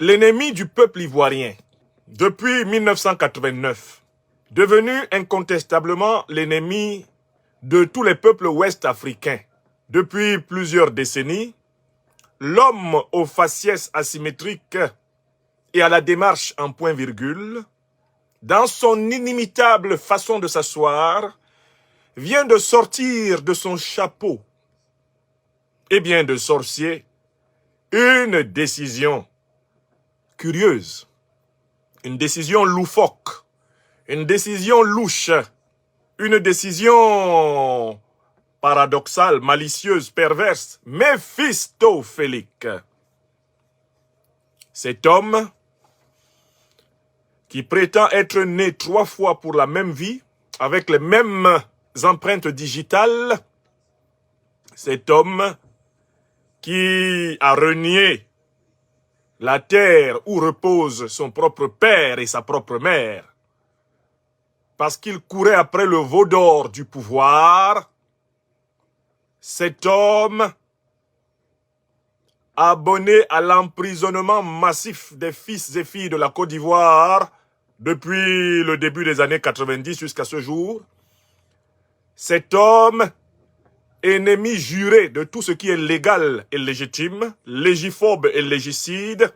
L'ennemi du peuple ivoirien, depuis 1989, devenu incontestablement l'ennemi de tous les peuples ouest-africains. Depuis plusieurs décennies, l'homme aux faciès asymétriques et à la démarche en point-virgule, dans son inimitable façon de s'asseoir, vient de sortir de son chapeau, et bien de sorcier, une décision curieuse, une décision loufoque, une décision louche, une décision paradoxale, malicieuse, perverse, méphistophélique. Cet homme qui prétend être né 3 fois pour la même vie, avec les mêmes empreintes digitales, cet homme qui a renié la terre où repose son propre père et sa propre mère, parce qu'il courait après le veau d'or du pouvoir, cet homme, abonné à l'emprisonnement massif des fils et filles de la Côte d'Ivoire depuis le début des années 90 jusqu'à ce jour, cet homme, ennemi juré de tout ce qui est légal et légitime, légiphobe et légicide,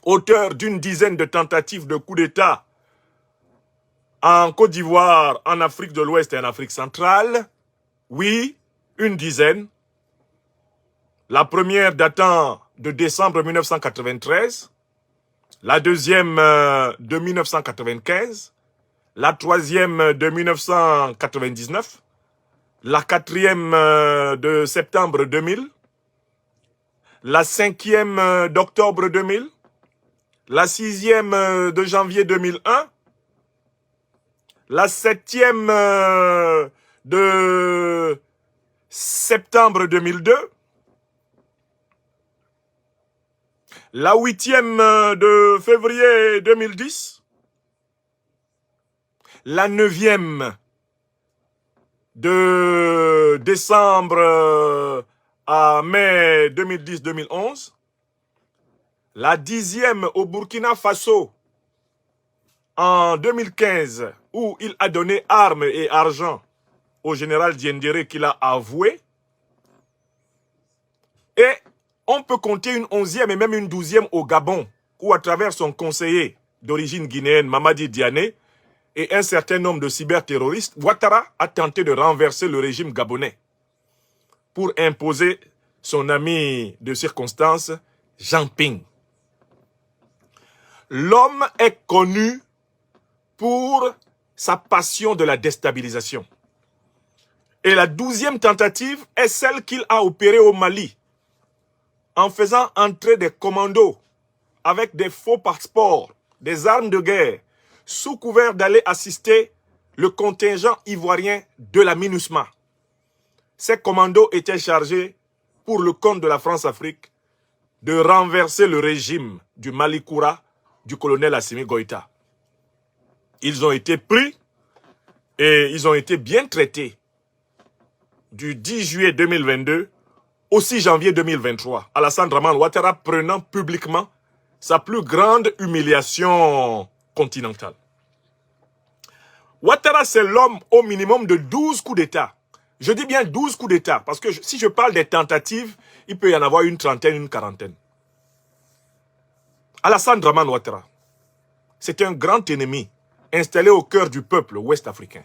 auteur d'une dizaine de tentatives de coup d'État en Côte d'Ivoire, en Afrique de l'Ouest et en Afrique centrale, oui, une dizaine. La première datant de décembre 1993, la deuxième de 1995, la troisième de 1999, la quatrième de septembre 2000, la cinquième d'octobre 2000, la sixième de janvier 2001, la septième de septembre 2002, la huitième de février 2010, la neuvième de décembre à mai 2010-2011, la dixième au Burkina Faso en 2015, où il a donné armes et argent au général Diendéré qu'il a avoué, et on peut compter une 11e et même une 12e au Gabon, où à travers son conseiller d'origine guinéenne, Mamadi Diané, et un certain nombre de cyberterroristes, Ouattara a tenté de renverser le régime gabonais pour imposer son ami de circonstance, Jean Ping. L'homme est connu pour sa passion de la déstabilisation. Et la 12e tentative est celle qu'il a opérée au Mali, en faisant entrer des commandos avec des faux passeports, des armes de guerre, sous couvert d'aller assister le contingent ivoirien de la MINUSMA. Ces commandos étaient chargés, pour le compte de la France-Afrique, de renverser le régime du Malikoura du colonel Assimi Goïta. Ils ont été pris et ils ont été bien traités du 10 juillet 2022 au 6 janvier 2023. Alassane Dramane Ouattara prenant publiquement sa plus grande humiliation continentale. Ouattara, c'est l'homme au minimum de 12 coups d'État. Je dis bien 12 coups d'État, parce que si je parle des tentatives, il peut y en avoir une trentaine, une quarantaine. Alassane Dramane Ouattara, c'est un grand ennemi, installé au cœur du peuple ouest-africain.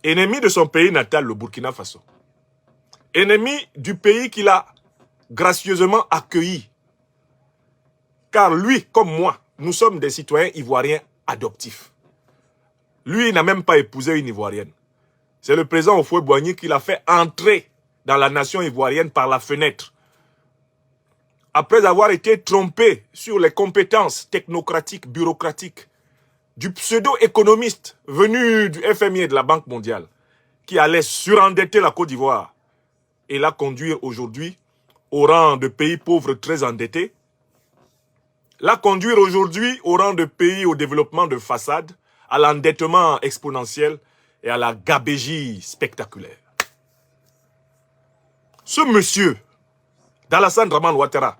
Ennemi de son pays natal, le Burkina Faso. Ennemi du pays qu'il a gracieusement accueilli. Car lui, comme moi, nous sommes des citoyens ivoiriens adoptifs. Lui, il n'a même pas épousé une ivoirienne. C'est le président Houphouët-Boigny qui l'a fait entrer dans la nation ivoirienne par la fenêtre. Après avoir été trompé sur les compétences technocratiques, bureaucratiques, du pseudo-économiste venu du FMI et de la Banque mondiale, qui allait surendetter la Côte d'Ivoire et la conduire aujourd'hui au rang de pays pauvres très endettés, la conduire aujourd'hui au rang de pays au développement de façade, à l'endettement exponentiel et à la gabégie spectaculaire. Ce monsieur, d'Alassane Dramane Ouattara,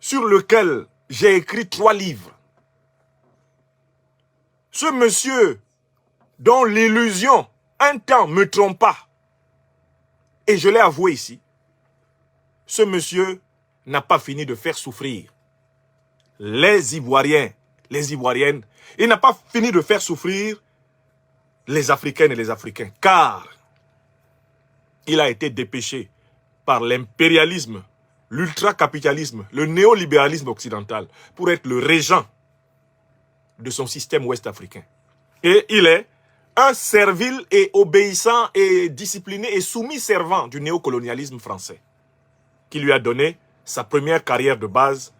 sur lequel j'ai écrit 3 livres. Ce monsieur dont l'illusion, un temps, me trompa, et je l'ai avoué ici, ce monsieur n'a pas fini de faire souffrir les Ivoiriens, les Ivoiriennes. Il n'a pas fini de faire souffrir les Africaines et les Africains, car il a été dépêché par l'impérialisme, l'ultracapitalisme, le néolibéralisme occidental pour être le régent de son système ouest-africain. Et il est un servile et obéissant et discipliné et soumis servant du néocolonialisme français, qui lui a donné sa première carrière de base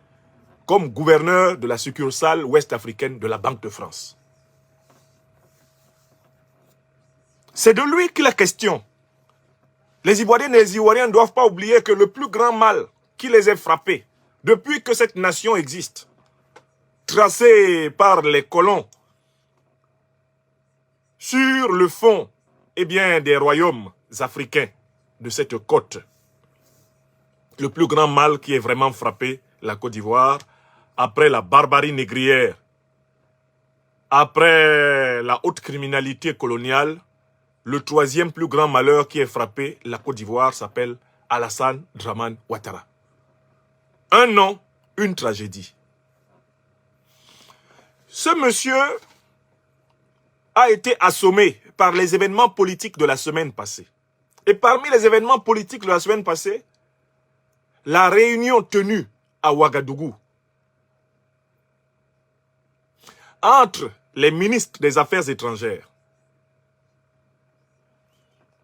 comme gouverneur de la succursale ouest-africaine de la Banque de France. C'est de lui qu'il est question. Les Ivoiriens et les Ivoiriens ne doivent pas oublier que le plus grand mal qui les ait frappés depuis que cette nation existe, tracée par les colons sur le fond des royaumes africains de cette côte, le plus grand mal qui ait vraiment frappé la Côte d'Ivoire, après la barbarie négrière, après la haute criminalité coloniale, le 3e plus grand malheur qui ait frappé la Côte d'Ivoire s'appelle Alassane Dramane Ouattara. Un nom, une tragédie. Ce monsieur a été assommé par les événements politiques de la semaine passée. Et parmi les événements politiques de la semaine passée, la réunion tenue à Ouagadougou entre les ministres des Affaires étrangères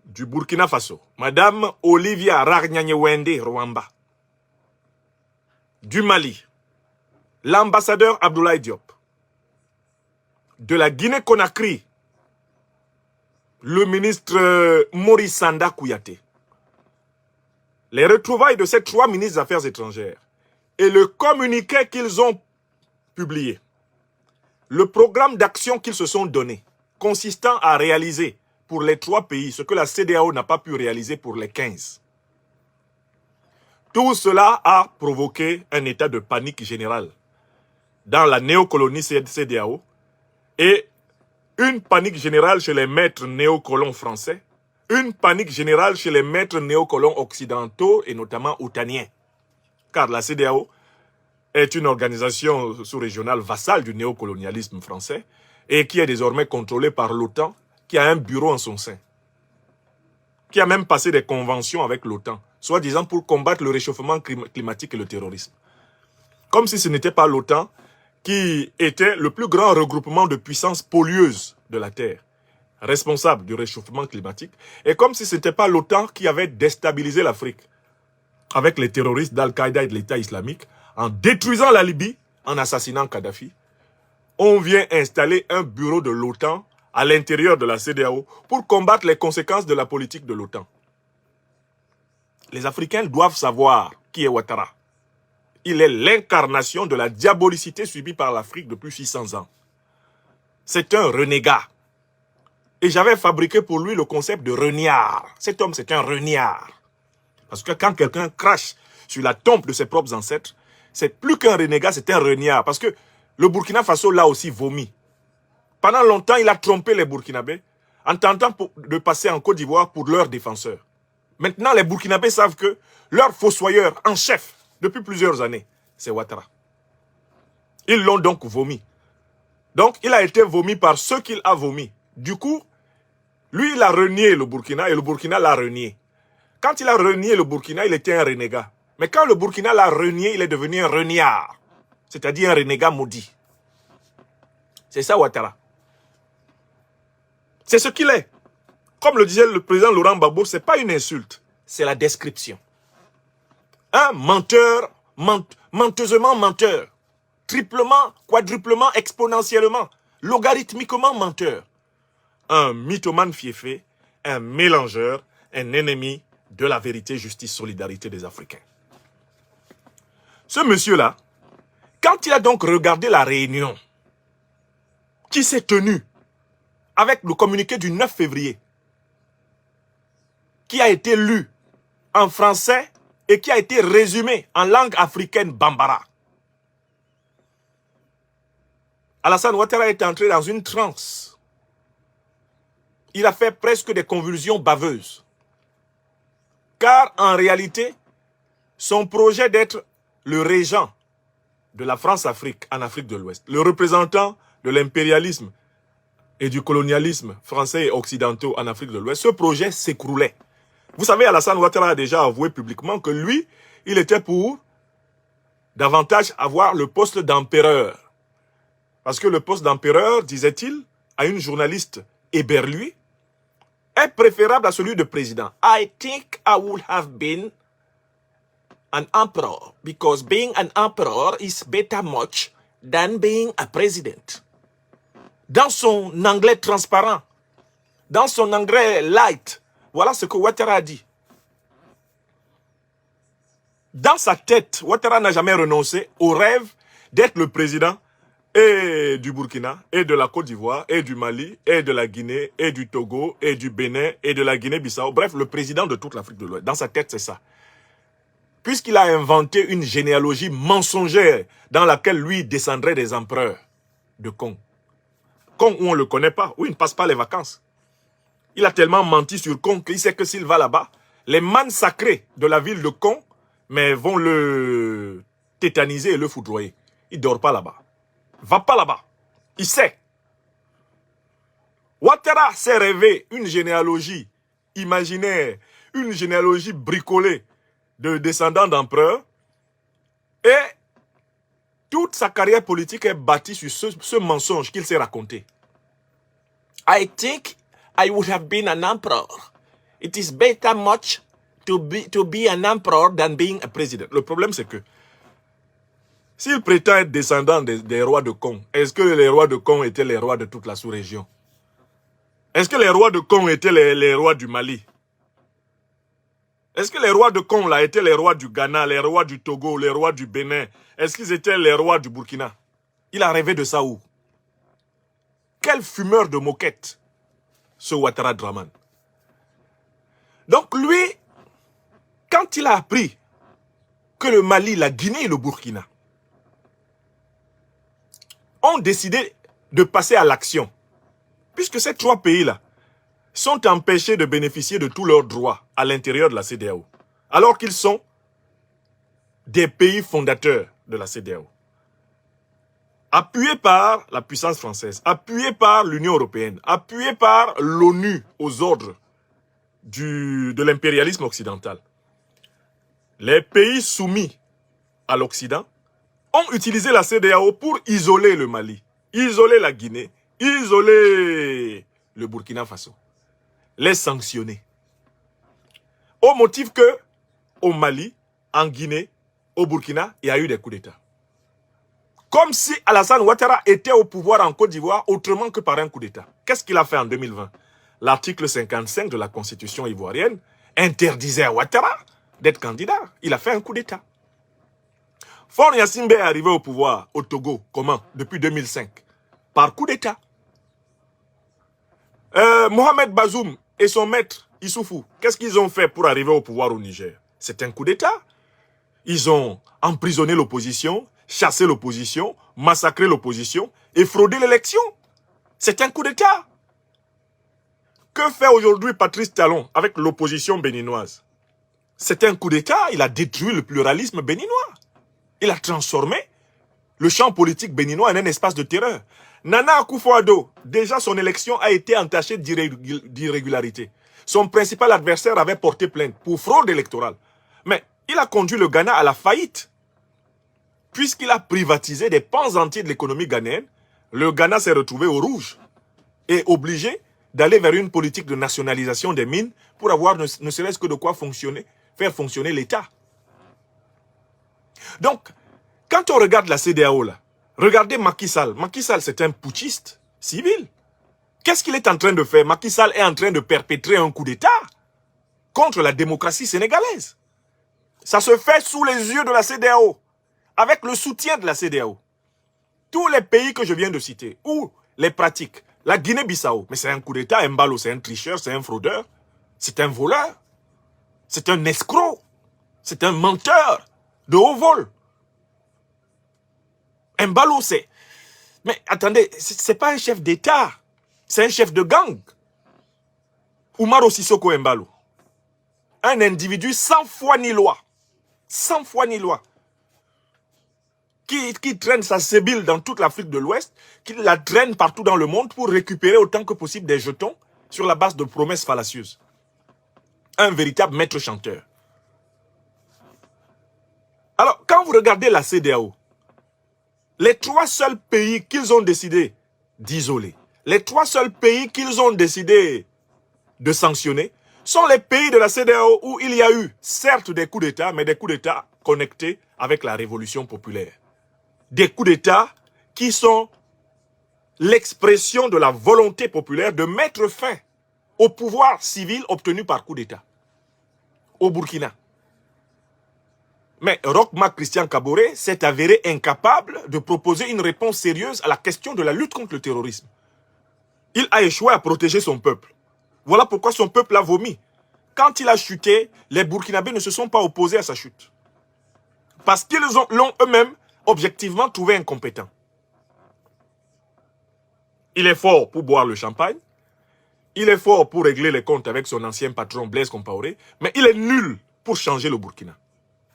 du Burkina Faso, Madame Olivia Rarnyanyewende Rwamba, du Mali, l'ambassadeur Abdoulaye Diop, de la Guinée-Conakry, le ministre Maurice Sanda Kouyaté. Les retrouvailles de ces 3 ministres des Affaires étrangères et le communiqué qu'ils ont publié, le programme d'action qu'ils se sont donné, consistant à réaliser pour les 3 pays ce que la CEDEAO n'a pas pu réaliser pour les 15. Tout cela a provoqué un état de panique générale dans la néocolonie CEDEAO et une panique générale chez les maîtres néocolons français, une panique générale chez les maîtres néocolons occidentaux et notamment outaniens. Car la CEDEAO est une organisation sous-régionale vassale du néocolonialisme français et qui est désormais contrôlée par l'OTAN, qui a un bureau en son sein, qui a même passé des conventions avec l'OTAN, soi-disant pour combattre le réchauffement climatique et le terrorisme. Comme si ce n'était pas l'OTAN qui était le plus grand regroupement de puissances pollueuses de la Terre, responsable du réchauffement climatique, et comme si ce n'était pas l'OTAN qui avait déstabilisé l'Afrique avec les terroristes d'Al-Qaïda et de l'État islamique, en détruisant la Libye, en assassinant Kadhafi. On vient installer un bureau de l'OTAN à l'intérieur de la CEDEAO pour combattre les conséquences de la politique de l'OTAN. Les Africains doivent savoir qui est Ouattara. Il est l'incarnation de la diabolicité subie par l'Afrique depuis 600 ans. C'est un renégat. Et j'avais fabriqué pour lui le concept de reniard. Cet homme, c'est un reniard. Parce que quand quelqu'un crache sur la tombe de ses propres ancêtres, c'est plus qu'un renégat, c'est un reniard. Parce que le Burkina Faso l'a aussi vomi. Pendant longtemps, il a trompé les Burkinabés en tentant de passer en Côte d'Ivoire pour leurs défenseurs. Maintenant, les Burkinabés savent que leur fossoyeur en chef, depuis plusieurs années, c'est Ouattara. Ils l'ont donc vomi. Donc, il a été vomi par ceux qu'il a vomi. Du coup, lui, il a renié le Burkina et le Burkina l'a renié. Quand il a renié le Burkina, il était un renégat. Mais quand le Burkina l'a renié, il est devenu un reniard. C'est-à-dire un renégat maudit. C'est ça, Ouattara. C'est ce qu'il est. Comme le disait le président Laurent Gbagbo, ce n'est pas une insulte, c'est la description. Un menteur, menteusement menteur, triplement, quadruplement, exponentiellement, logarithmiquement menteur. Un mythomane fiefé, un mélangeur, un ennemi de la vérité, justice, solidarité des Africains. Ce monsieur-là, quand il a donc regardé la réunion qui s'est tenue avec le communiqué du 9 février, qui a été lu en français et qui a été résumé en langue africaine bambara. Alassane Ouattara est entré dans une transe. Il a fait presque des convulsions baveuses. Car en réalité, son projet d'être le régent de la France-Afrique en Afrique de l'Ouest, le représentant de l'impérialisme et du colonialisme français et occidentaux en Afrique de l'Ouest, ce projet s'écroulait. Vous savez, Alassane Ouattara a déjà avoué publiquement que lui, il était pour davantage avoir le poste d'empereur. Parce que le poste d'empereur, disait-il, à une journaliste éberluée, est préférable à celui de président. I think I would have been an emperor, because being an emperor is better much than being a president. Dans son anglais transparent, dans son anglais light, voilà ce que Ouattara a dit. Dans sa tête, Ouattara n'a jamais renoncé au rêve d'être le président et du Burkina, et de la Côte d'Ivoire, et du Mali, et de la Guinée, et du Togo, et du Bénin, et de la Guinée-Bissau. Bref, le président de toute l'Afrique de l'Ouest. Dans sa tête, c'est ça. Puisqu'il a inventé une généalogie mensongère dans laquelle lui descendrait des empereurs de Kong. Kong où on ne le connaît pas, où il ne passe pas les vacances. Il a tellement menti sur Kong qu'il sait que s'il va là-bas, les mânes sacrés de la ville de Kong, mais vont le tétaniser et le foudroyer. Il ne dort pas là-bas. Va pas là-bas. Il sait. Ouattara s'est rêvé une généalogie imaginaire, une généalogie bricolée de descendants d'empereurs. Et toute sa carrière politique est bâtie sur ce mensonge qu'il s'est raconté. I think I would have been an emperor. It is better much to be an emperor than being a president. Le problème, c'est que s'il prétend être descendant des rois de Kong, est-ce que les rois de Kong étaient les rois de toute la sous-région? Est-ce que les rois de Kong étaient les rois du Mali? Est-ce que les rois de Kong là étaient les rois du Ghana, les rois du Togo, les rois du Bénin? Est-ce qu'ils étaient les rois du Burkina? Il a rêvé de ça où? Quel fumeur de moquette, ce Ouattara Draman. Donc lui, quand il a appris que le Mali, la Guinée et le Burkina ont décidé de passer à l'action, puisque ces trois pays-là sont empêchés de bénéficier de tous leurs droits à l'intérieur de la CEDEAO, alors qu'ils sont des pays fondateurs de la CEDEAO. Appuyés par la puissance française, appuyés par l'Union européenne, appuyés par l'ONU aux ordres de l'impérialisme occidental. Les pays soumis à l'Occident ont utilisé la CEDEAO pour isoler le Mali, isoler la Guinée, isoler le Burkina Faso, les sanctionner. Au motif que, au Mali, en Guinée, au Burkina, il y a eu des coups d'État. Comme si Alassane Ouattara était au pouvoir en Côte d'Ivoire autrement que par un coup d'État. Qu'est-ce qu'il a fait en 2020? L'article 55 de la Constitution ivoirienne interdisait à Ouattara d'être candidat. Il a fait un coup d'État. Faure Gnassingbé est arrivé au pouvoir au Togo. Comment? Depuis 2005. Par coup d'État. Mohamed Bazoum et son maître Issoufou, qu'est-ce qu'ils ont fait pour arriver au pouvoir au Niger? C'est un coup d'État. Ils ont emprisonné l'opposition, chassé l'opposition, massacré l'opposition et fraudé l'élection. C'est un coup d'État. Que fait aujourd'hui Patrice Talon avec l'opposition béninoise? C'est un coup d'État. Il a détruit le pluralisme béninois. Il a transformé le champ politique béninois en un espace de terreur. Nana Akufo-Addo, déjà son élection a été entachée d'irrégularité. Son principal adversaire avait porté plainte pour fraude électorale. Mais il a conduit le Ghana à la faillite. Puisqu'il a privatisé des pans entiers de l'économie ghanéenne, le Ghana s'est retrouvé au rouge et obligé d'aller vers une politique de nationalisation des mines pour avoir ne serait-ce que de quoi faire fonctionner l'État. Donc, quand on regarde la CEDEAO, là, regardez Macky Sall. Macky Sall, c'est un putschiste civil. Qu'est-ce qu'il est en train de faire? Macky Sall est en train de perpétrer un coup d'État contre la démocratie sénégalaise. Ça se fait sous les yeux de la CEDEAO, avec le soutien de la CEDEAO. Tous les pays que je viens de citer, où les pratiques, la Guinée-Bissau, mais c'est un coup d'État, Mbalo, c'est un tricheur, c'est un fraudeur, c'est un voleur, c'est un escroc, c'est un menteur de haut vol. Mbalo, Mais attendez, c'est pas un chef d'État. C'est un chef de gang. Umaro Sissoko Embalo. Un individu sans foi ni loi. Sans foi ni loi. Qui traîne sa sébile dans toute l'Afrique de l'Ouest, qui la traîne partout dans le monde pour récupérer autant que possible des jetons sur la base de promesses fallacieuses. Un véritable maître chanteur. Alors, quand vous regardez la CEDEAO, les 3 seuls pays qu'ils ont décidé d'isoler, les 3 seuls pays qu'ils ont décidé de sanctionner, sont les pays de la CEDEAO où il y a eu, certes, des coups d'État, mais des coups d'État connectés avec la révolution populaire. Des coups d'État qui sont l'expression de la volonté populaire de mettre fin au pouvoir civil obtenu par coup d'État. Au Burkina. Mais Roch Marc Christian Kaboré s'est avéré incapable de proposer une réponse sérieuse à la question de la lutte contre le terrorisme. Il a échoué à protéger son peuple. Voilà pourquoi son peuple a vomi. Quand il a chuté, les Burkinabés ne se sont pas opposés à sa chute. Parce qu'ils l'ont eux-mêmes objectivement trouvé incompétent. Il est fort pour boire le champagne. Il est fort pour régler les comptes avec son ancien patron Blaise Compaoré. Mais il est nul pour changer le Burkina.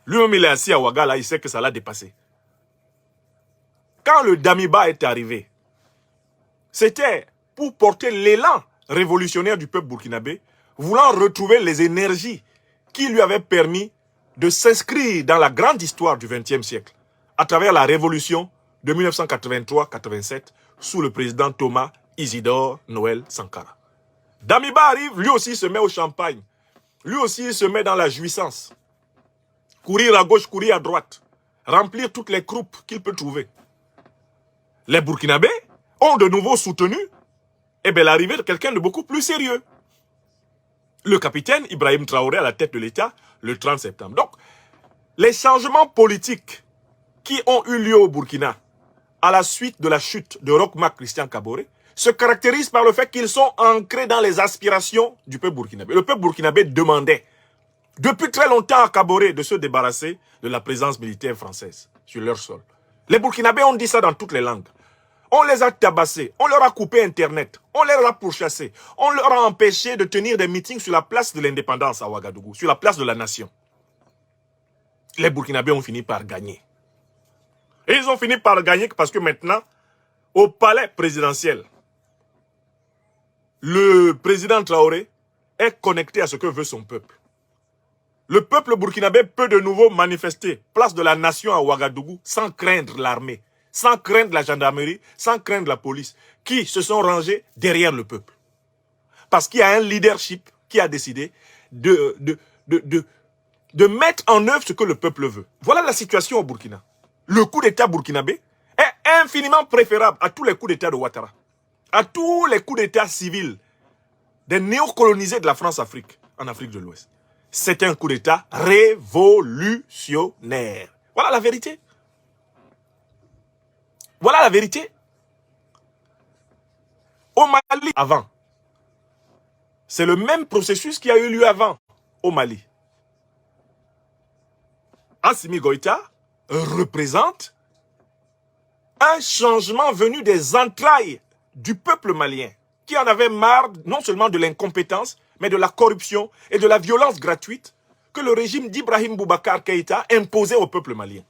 Lui-même, il est assis à Ouaga, il sait que ça l'a dépassé. Quand le Damiba est arrivé, c'était pour porter l'élan révolutionnaire du peuple burkinabé, voulant retrouver les énergies qui lui avaient permis de s'inscrire dans la grande histoire du XXe siècle, à travers la révolution de 1983-87, sous le président Thomas Isidore Noël Sankara. Damiba arrive, lui aussi se met au champagne, lui aussi se met dans la jouissance. Courir à gauche, courir à droite, remplir toutes les croupes qu'il peut trouver. Les Burkinabés ont de nouveau soutenu l'arrivée de quelqu'un de beaucoup plus sérieux. Le capitaine Ibrahim Traoré à la tête de l'État le 30 septembre. Donc, les changements politiques qui ont eu lieu au Burkina à la suite de la chute de Roch Marc Christian Kaboré se caractérisent par le fait qu'ils sont ancrés dans les aspirations du peuple burkinabé. Le peuple burkinabé demandait depuis très longtemps à Kaboré de se débarrasser de la présence militaire française sur leur sol. Les Burkinabés ont dit ça dans toutes les langues. On les a tabassés, on leur a coupé Internet, on les a pourchassés, on leur a empêché de tenir des meetings sur la place de l'indépendance à Ouagadougou, sur la place de la nation. Les Burkinabés ont fini par gagner. Et ils ont fini par gagner parce que maintenant, au palais présidentiel, le président Traoré est connecté à ce que veut son peuple. Le peuple burkinabé peut de nouveau manifester place de la nation à Ouagadougou sans craindre l'armée, sans craindre la gendarmerie, sans craindre la police, qui se sont rangés derrière le peuple. Parce qu'il y a un leadership qui a décidé de mettre en œuvre ce que le peuple veut. Voilà la situation au Burkina. Le coup d'État burkinabé est infiniment préférable à tous les coups d'État de Ouattara, à tous les coups d'État civils des néocolonisés de la France-Afrique, en Afrique de l'Ouest. C'est un coup d'État révolutionnaire. Voilà la vérité. Voilà la vérité. Au Mali, avant, c'est le même processus qui a eu lieu avant, au Mali. Assimi Goïta représente un changement venu des entrailles du peuple malien, qui en avait marre non seulement de l'incompétence, mais de la corruption et de la violence gratuite que le régime d'Ibrahim Boubacar Keïta imposait au peuple malien.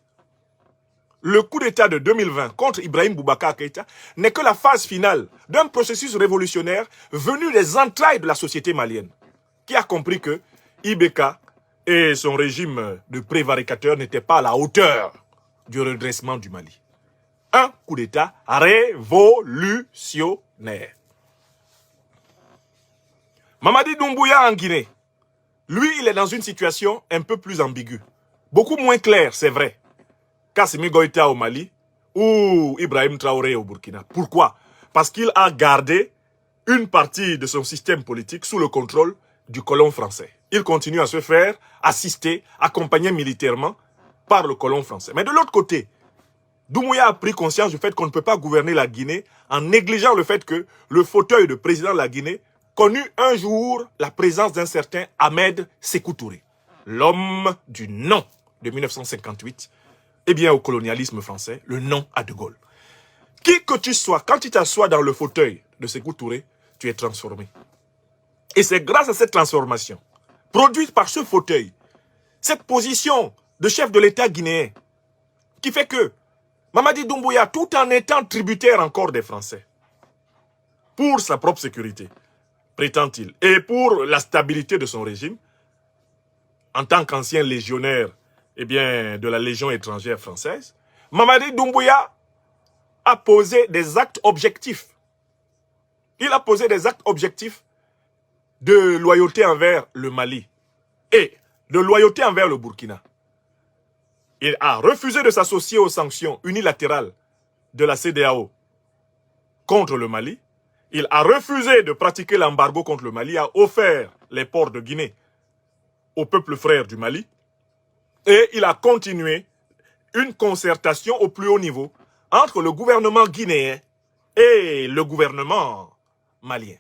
Le coup d'État de 2020 contre Ibrahim Boubacar Keïta n'est que la phase finale d'un processus révolutionnaire venu des entrailles de la société malienne, qui a compris que IBK et son régime de prévaricateur n'étaient pas à la hauteur du redressement du Mali. Un coup d'État révolutionnaire. Mamadi Doumbouya en Guinée, lui, il est dans une situation un peu plus ambiguë. Beaucoup moins claire, c'est vrai, qu'Assimi Goïta au Mali ou Ibrahim Traoré au Burkina. Pourquoi? Parce qu'il a gardé une partie de son système politique sous le contrôle du colon français. Il continue à se faire assister, accompagner militairement par le colon français. Mais de l'autre côté, Doumbouya a pris conscience du fait qu'on ne peut pas gouverner la Guinée en négligeant le fait que le fauteuil de président de la Guinée connut un jour la présence d'un certain Ahmed Sékou Touré, l'homme du non de 1958, eh bien au colonialisme français, le non à De Gaulle. Qui que tu sois, quand tu t'assois dans le fauteuil de Sékou Touré, tu es transformé. Et c'est grâce à cette transformation, produite par ce fauteuil, cette position de chef de l'État guinéen, qui fait que Mamadi Doumbouya, tout en étant tributaire encore des Français, pour sa propre sécurité, prétend-il, et pour la stabilité de son régime, en tant qu'ancien légionnaire de la Légion étrangère française, Mamadi Doumbouya a posé des actes objectifs. Il a posé des actes objectifs de loyauté envers le Mali et de loyauté envers le Burkina. Il a refusé de s'associer aux sanctions unilatérales de la CEDEAO contre le Mali. Il a refusé de pratiquer l'embargo contre le Mali, a offert les ports de Guinée au peuple frère du Mali. Et il a continué une concertation au plus haut niveau entre le gouvernement guinéen et le gouvernement malien.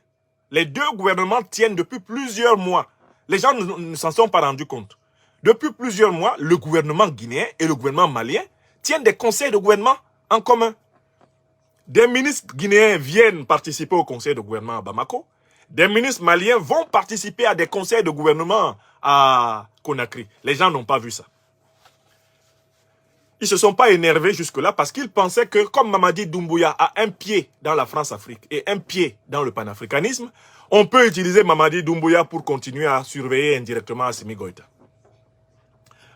Les deux gouvernements tiennent depuis plusieurs mois. Les gens ne s'en sont pas rendus compte. Depuis plusieurs mois, le gouvernement guinéen et le gouvernement malien tiennent des conseils de gouvernement en commun. Des ministres guinéens viennent participer au conseil de gouvernement à Bamako. Des ministres maliens vont participer à des conseils de gouvernement à Conakry. Les gens n'ont pas vu ça. Ils ne se sont pas énervés jusque-là parce qu'ils pensaient que comme Mamadi Doumbouya a un pied dans la France-Afrique et un pied dans le panafricanisme, on peut utiliser Mamadi Doumbouya pour continuer à surveiller indirectement Assimi Goïta.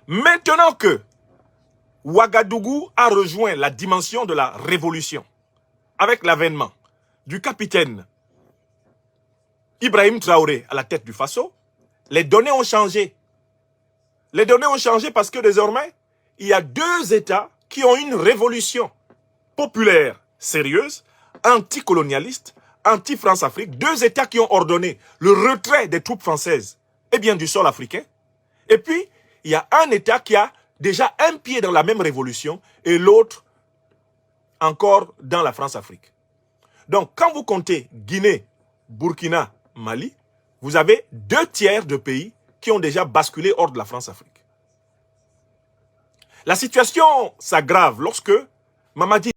Maintenant que Ouagadougou a rejoint la dimension de la révolution avec l'avènement du capitaine Ibrahim Traoré à la tête du Faso, les données ont changé. Les données ont changé parce que désormais, il y a deux États qui ont une révolution populaire, sérieuse, anticolonialiste, anti-France-Afrique. Deux États qui ont ordonné le retrait des troupes françaises et bien du sol africain. Et puis, il y a un État qui a déjà un pied dans la même révolution et l'autre encore dans la France-Afrique. Donc, quand vous comptez Guinée, Burkina, Mali, vous avez 2/3 de pays qui ont déjà basculé hors de la France-Afrique. La situation s'aggrave lorsque Mamadi